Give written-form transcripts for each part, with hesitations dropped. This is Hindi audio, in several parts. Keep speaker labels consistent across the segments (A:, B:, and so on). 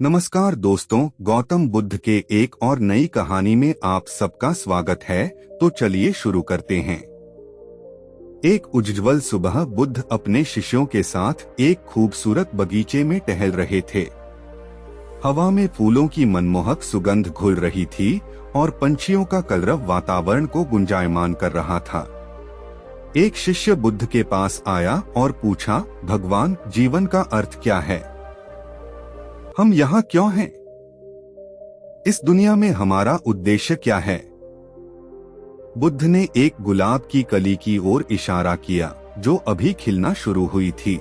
A: नमस्कार दोस्तों, गौतम बुद्ध के एक और नई कहानी में आप सबका स्वागत है। तो चलिए शुरू करते हैं। एक उज्ज्वल सुबह बुद्ध अपने शिष्यों के साथ एक खूबसूरत बगीचे में टहल रहे थे। हवा में फूलों की मनमोहक सुगंध घुल रही थी और पंछियों का कलरव वातावरण को गुंजायमान कर रहा था। एक शिष्य बुद्ध के पास आया और पूछा, भगवान, जीवन का अर्थ क्या है? हम यहाँ क्यों हैं? इस दुनिया में हमारा उद्देश्य क्या है? बुद्ध ने एक गुलाब की कली की ओर इशारा किया जो अभी खिलना शुरू हुई थी।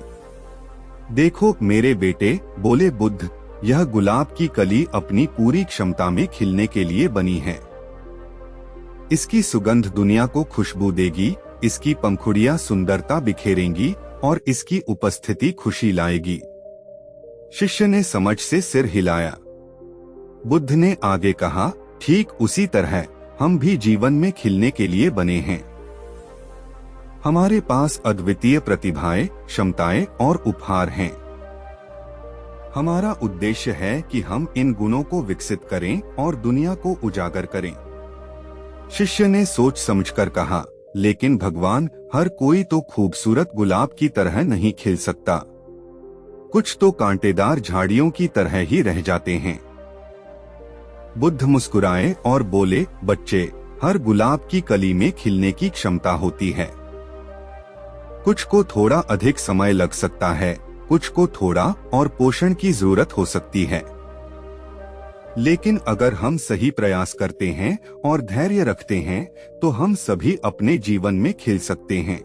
A: देखो मेरे बेटे, बोले बुद्ध, यह गुलाब की कली अपनी पूरी क्षमता में खिलने के लिए बनी है। इसकी सुगंध दुनिया को खुशबू देगी, इसकी पंखुड़ियां सुंदरता बिखेरेंगी और इसकी उपस्थिति खुशी लाएगी। शिष्य ने समझ से सिर हिलाया। बुद्ध ने आगे कहा, ठीक उसी तरह हम भी जीवन में खिलने के लिए बने हैं। हमारे पास अद्वितीय प्रतिभाएं, क्षमताएं और उपहार हैं। हमारा उद्देश्य है कि हम इन गुणों को विकसित करें और दुनिया को उजागर करें। शिष्य ने सोच समझकर कहा, लेकिन भगवान, हर कोई तो खूबसूरत गुलाब की तरह नहीं खिल सकता। कुछ तो कांटेदार झाड़ियों की तरह ही रह जाते हैं। बुद्ध मुस्कुराए और बोले, बच्चे, हर गुलाब की कली में खिलने की क्षमता होती है। कुछ को थोड़ा अधिक समय लग सकता है, कुछ को थोड़ा और पोषण की जरूरत हो सकती है। लेकिन अगर हम सही प्रयास करते हैं और धैर्य रखते हैं तो हम सभी अपने जीवन में खिल सकते हैं।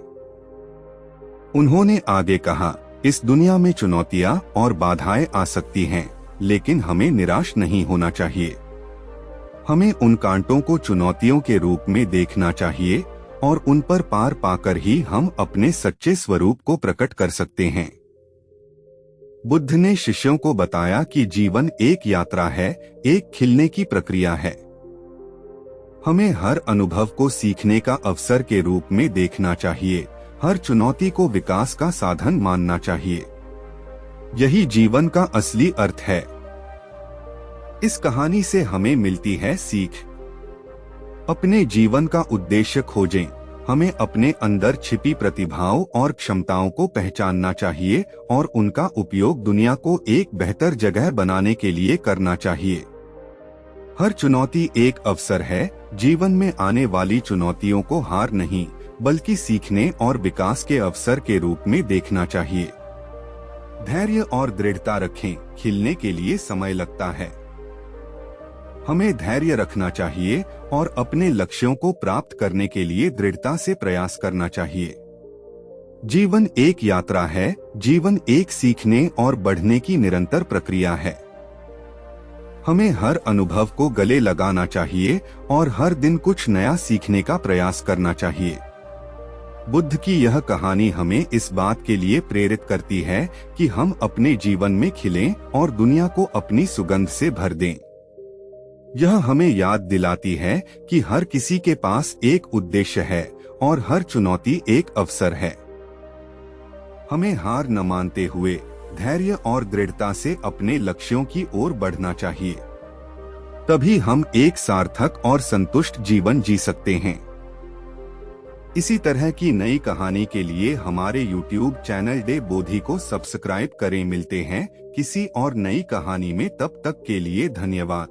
A: उन्होंने आगे कहा, इस दुनिया में चुनौतियां और बाधाएं आ सकती हैं, लेकिन हमें निराश नहीं होना चाहिए। हमें उन कांटों को चुनौतियों के रूप में देखना चाहिए और उन पर पार पाकर ही हम अपने सच्चे स्वरूप को प्रकट कर सकते हैं। बुद्ध ने शिष्यों को बताया कि जीवन एक यात्रा है, एक खिलने की प्रक्रिया है। हमें हर अनुभव को सीखने का अवसर के रूप में देखना चाहिए, हर चुनौती को विकास का साधन मानना चाहिए। यही जीवन का असली अर्थ है। इस कहानी से हमें मिलती है सीख। अपने जीवन का उद्देश्य खोजें। हमें अपने अंदर छिपी प्रतिभाओं और क्षमताओं को पहचानना चाहिए और उनका उपयोग दुनिया को एक बेहतर जगह बनाने के लिए करना चाहिए। हर चुनौती एक अवसर है। जीवन में आने वाली चुनौतियों को हार नहीं, बल्कि सीखने और विकास के अवसर के रूप में देखना चाहिए। धैर्य और दृढ़ता रखें, खिलने के लिए समय लगता है। हमें धैर्य रखना चाहिए और अपने लक्ष्यों को प्राप्त करने के लिए दृढ़ता से प्रयास करना चाहिए। जीवन एक यात्रा है, जीवन एक सीखने और बढ़ने की निरंतर प्रक्रिया है। हमें हर अनुभव को गले लगाना चाहिए और हर दिन कुछ नया सीखने का प्रयास करना चाहिए। बुद्ध की यह कहानी हमें इस बात के लिए प्रेरित करती है कि हम अपने जीवन में खिलें और दुनिया को अपनी सुगंध से भर दें। यह हमें याद दिलाती है कि हर किसी के पास एक उद्देश्य है और हर चुनौती एक अवसर है। हमें हार न मानते हुए धैर्य और दृढ़ता से अपने लक्ष्यों की ओर बढ़ना चाहिए। तभी हम एक सार्थक और संतुष्ट जीवन जी सकते हैं। इसी तरह की नई कहानी के लिए हमारे YouTube चैनल डे बोधी को सब्सक्राइब करें। मिलते हैं किसी और नई कहानी में, तब तक के लिए धन्यवाद।